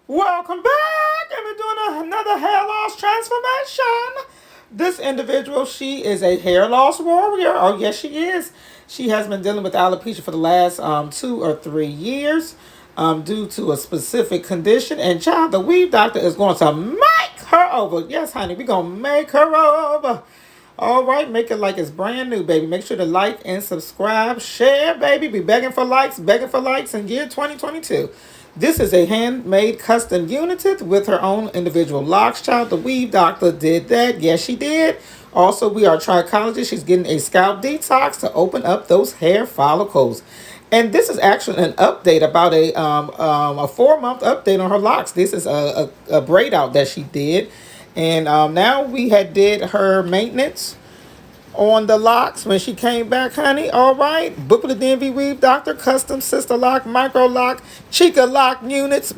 Welcome back, and we're doing another hair loss transformation. This individual, she is a hair loss warrior. Oh, yes, she is. She has been dealing with alopecia for the last 2 or 3 years due to a specific condition. And child, the weave doctor is going to make her over. Yes, honey, we're going to make her over. All right, make it like it's brand new, baby. Make sure to like and subscribe, share, baby. Be begging for likes in year 2022. This is a handmade custom unit with her own individual locks, child. The weave doctor did that. Yes, she did. Also, we are trichologists. She's getting a scalp detox to open up those hair follicles. And this is actually an update about a 4-month update on her locks. This is a braid out that she did. And now we had did her maintenance on the locks when she came back, honey. All right. Book with the DMV Weave Doctor, custom sister lock, micro lock, Chica lock units.